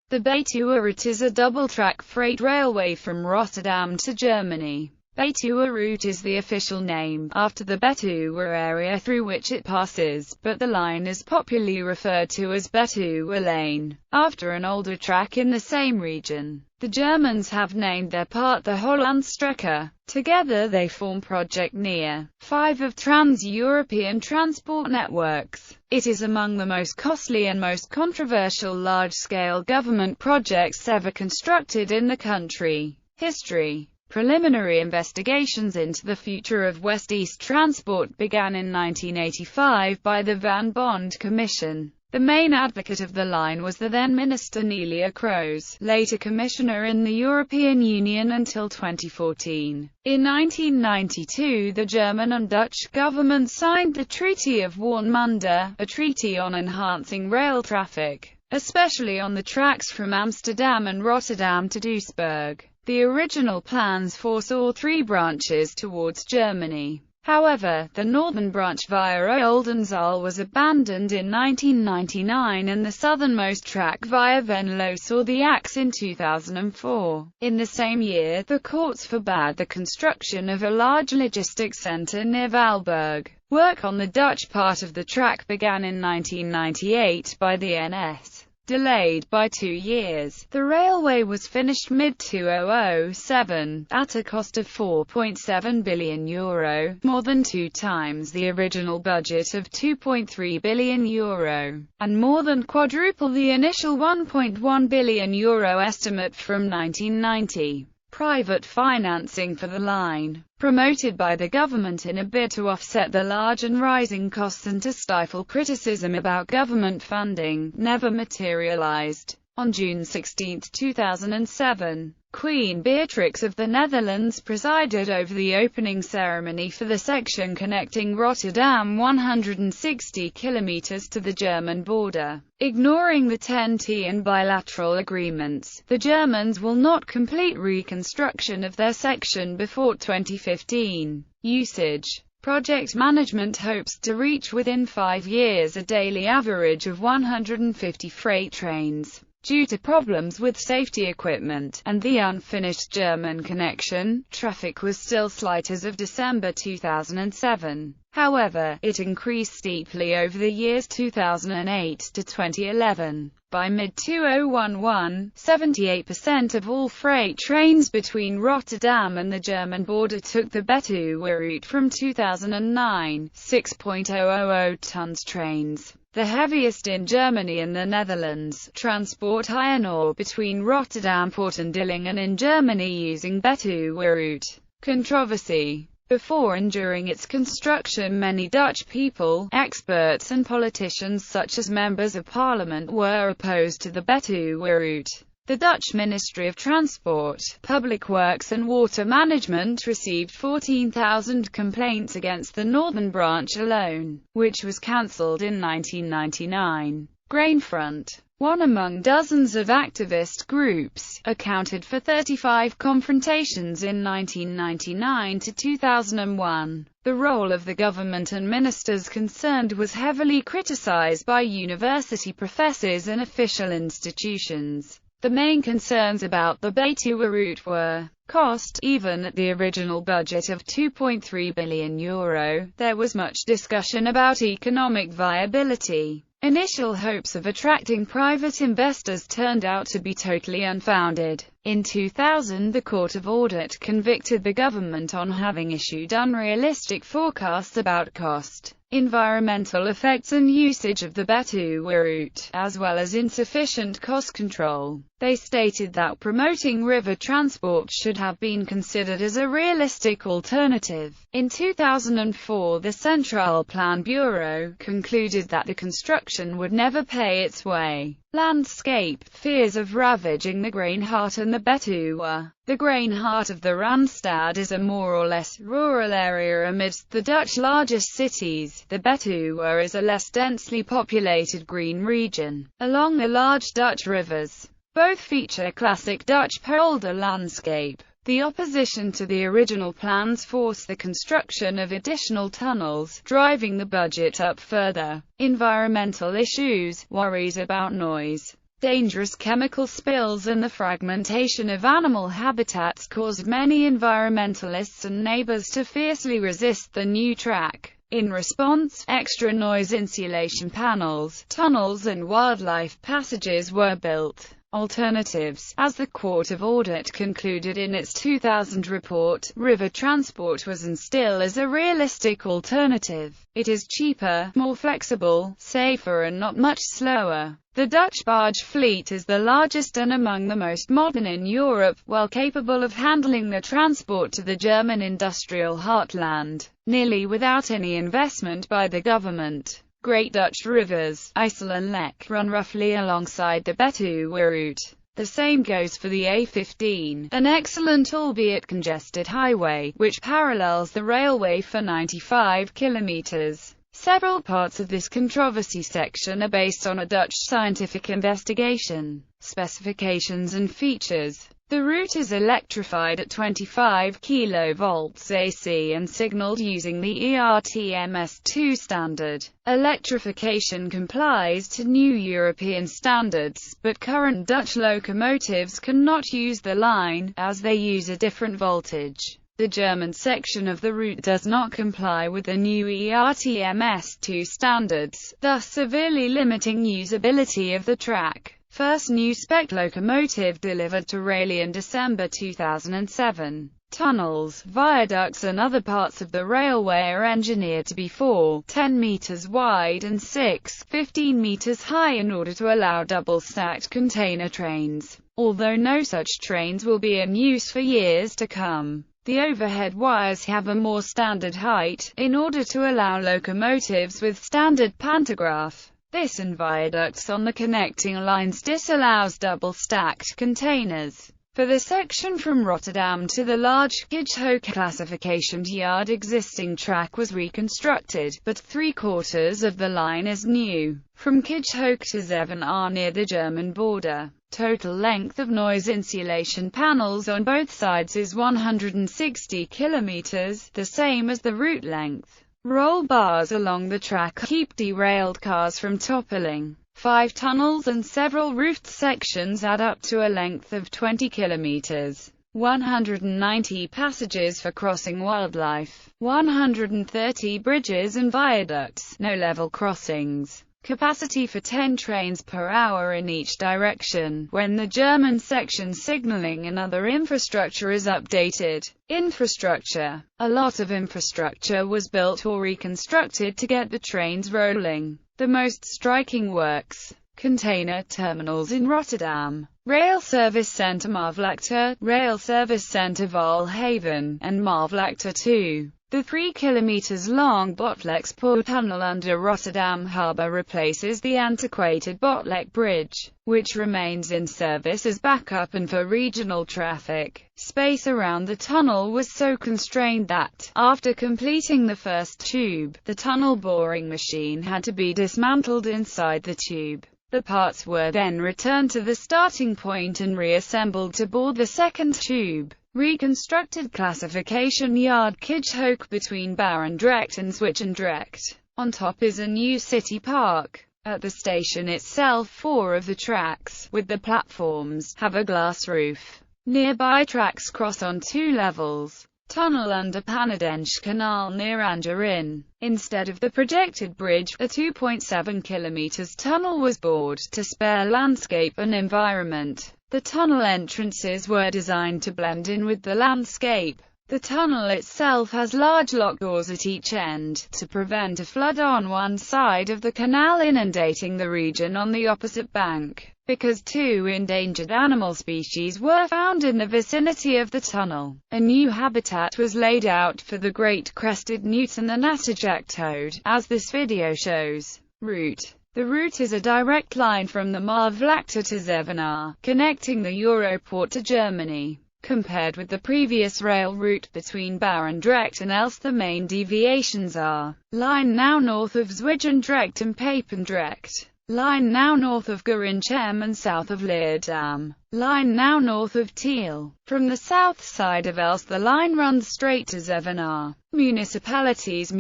The Betuweroute is a double-track freight railway from Rotterdam to Germany. Betuweroute is the official name, after the Betuwe area through which it passes, but the line is popularly referred to as Betuwe Lane, after an older track in the same region. The Germans have named their part the Hollandstrecke. Together they form Project NEAR, 5 of Trans-European transport networks. It is among the most costly and most controversial large-scale government projects ever constructed in the country. History. Preliminary investigations into the future of West-East transport began in 1985 by the Van Bond Commission. The main advocate of the line was the then Minister Neelie Kroes, later Commissioner in the European Union until 2014. In 1992 the German and Dutch governments signed the Treaty of Warnemünde, a treaty on enhancing rail traffic, especially on the tracks from Amsterdam and Rotterdam to Duisburg. The original plans foresaw 3 branches towards Germany. However, the northern branch via Oldenzaal was abandoned in 1999 and the southernmost track via Venlo saw the axe in 2004. In the same year, the courts forbade the construction of a large logistics centre near Valburg. Work on the Dutch part of the track began in 1998 by the NS. Delayed by 2 years, the railway was finished mid-2007, at a cost of €4.7 billion, more than 2 times the original budget of €2.3 billion, and more than quadruple the initial €1.1 billion estimate from 1990. Private financing for the line, promoted by the government in a bid to offset the large and rising costs and to stifle criticism about government funding, never materialized. On June 16, 2007, Queen Beatrix of the Netherlands presided over the opening ceremony for the section connecting Rotterdam 160 km to the German border. Ignoring the TEN-T and bilateral agreements, the Germans will not complete reconstruction of their section before 2015. Usage. Project management hopes to reach within 5 years a daily average of 150 freight trains. Due to problems with safety equipment, and the unfinished German connection, traffic was still slight as of December 2007. However, it increased steeply over the years 2008 to 2011. By mid-2011, 78% of all freight trains between Rotterdam and the German border took the Betuweroute. From 2009, 6.000 tons trains, the heaviest in Germany and the Netherlands, transport iron ore between Rotterdam Port and Dillingen in Germany using Betuweroute. Controversy. Before and during its construction, many Dutch people, experts and politicians such as members of parliament were opposed to the Betuweroute. The Dutch Ministry of Transport, Public Works and Water Management received 14,000 complaints against the northern branch alone, which was cancelled in 1999. Grainfront, one among dozens of activist groups, accounted for 35 confrontations in 1999 to 2001. The role of the government and ministers concerned was heavily criticized by university professors and official institutions. The main concerns about the Betuweroute were cost. Even at the original budget of €2.3 billion, there was much discussion about economic viability. Initial hopes of attracting private investors turned out to be totally unfounded. In 2000, the Court of Audit convicted the government on having issued unrealistic forecasts about cost, environmental effects and usage of the Betuweroute, as well as insufficient cost control. They stated that promoting river transport should have been considered as a realistic alternative. In 2004, the Centraal Plan Bureau concluded that the construction would never pay its way. Landscape. Fears of ravaging the grain heart and the Betuwe. The grain heart of the Randstad is a more or less rural area amidst the Dutch largest cities. The Betuwe is a less densely populated green region, along the large Dutch rivers. Both feature classic Dutch polder landscape. The opposition to the original plans forced the construction of additional tunnels, driving the budget up further. Environmental issues, worries about noise. Dangerous chemical spills and the fragmentation of animal habitats caused many environmentalists and neighbors to fiercely resist the new track. In response, extra noise insulation panels, tunnels and wildlife passages were built. Alternatives. As the Court of Audit concluded in its 2000 report, river transport was and still is a realistic alternative. It is cheaper, more flexible, safer and not much slower. The Dutch barge fleet is the largest and among the most modern in Europe, well capable of handling the transport to the German industrial heartland, nearly without any investment by the government. Great Dutch rivers, IJssel and Lek, run roughly alongside the Betuweroute. The same goes for the A15, an excellent albeit congested highway, which parallels the railway for 95 kilometers. Several parts of this controversy section are based on a Dutch scientific investigation. Specifications and features. The route is electrified at 25 kV AC and signaled using the ERTMS2 standard. Electrification complies to new European standards, but current Dutch locomotives cannot use the line, as they use a different voltage. The German section of the route does not comply with the new ERTMS2 standards, thus severely limiting usability of the track. First new spec locomotive delivered to Raleigh in December 2007. Tunnels, viaducts and other parts of the railway are engineered to be 4-10 meters wide and 6-15 meters high in order to allow double-stacked container trains, although no such trains will be in use for years to come. The overhead wires have a more standard height, in order to allow locomotives with standard pantograph. This and viaducts on the connecting lines disallows double-stacked containers. For the section from Rotterdam to the large Kijhoek classification yard, existing track was reconstructed, but 3/4 of the line is new. From Kijhoek to Zevenaar near the German border. Total length of noise insulation panels on both sides is 160 kilometers, the same as the route length. Roll bars along the track keep derailed cars from toppling. 5 tunnels and several roofed sections add up to a length of 20 kilometers. 190 passages for crossing wildlife. 130 bridges and viaducts. No level crossings. Capacity for 10 trains per hour in each direction, when the German section signaling and other infrastructure is updated. Infrastructure. A lot of infrastructure was built or reconstructed to get the trains rolling. The most striking works. Container terminals in Rotterdam. Rail Service Centre Marvlakte, Rail Service Centre Valhaven, and Marvlakte 2. The 3 km long Botlekpoort tunnel under Rotterdam Harbour replaces the antiquated Botlek Bridge, which remains in service as backup and for regional traffic. Space around the tunnel was so constrained that, after completing the first tube, the tunnel boring machine had to be dismantled inside the tube. The parts were then returned to the starting point and reassembled to bore the second tube. Reconstructed classification yard Kijhoek between Barendrecht and Zwijndrecht. On top is a new city park. At the station itself, 4 of the tracks, with the platforms, have a glass roof. Nearby tracks cross on 2 levels. Tunnel under Pannedensch Canal near Angerin. Instead of the projected bridge, a 2.7 km tunnel was bored, to spare landscape and environment. The tunnel entrances were designed to blend in with the landscape. The tunnel itself has large lock doors at each end, to prevent a flood on one side of the canal inundating the region on the opposite bank, because 2 endangered animal species were found in the vicinity of the tunnel. A new habitat was laid out for the great crested newt and the natterjack toad, as this video shows. Route. The route is a direct line from the Marvlakte to Zevenaar, connecting the Europort to Germany. Compared with the previous rail route between Barendrecht and Elst, the main deviations are: line now north of Zwijndrecht and Papendrecht, line now north of Gorinchem and south of Leerdam, line now north of Tiel. From the south side of Elst, the line runs straight to Zevenaar. Municipalities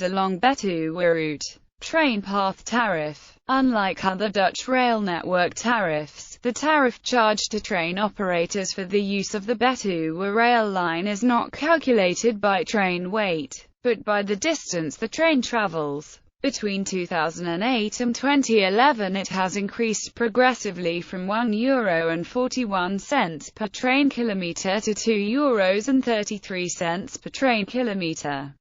along Betuweroute. Train path tariff. Unlike other Dutch rail network tariffs, the tariff charged to train operators for the use of the Betuweroute line is not calculated by train weight, but by the distance the train travels. Between 2008 and 2011 it has increased progressively from €1.41 per train kilometre to €2.33 per train kilometre.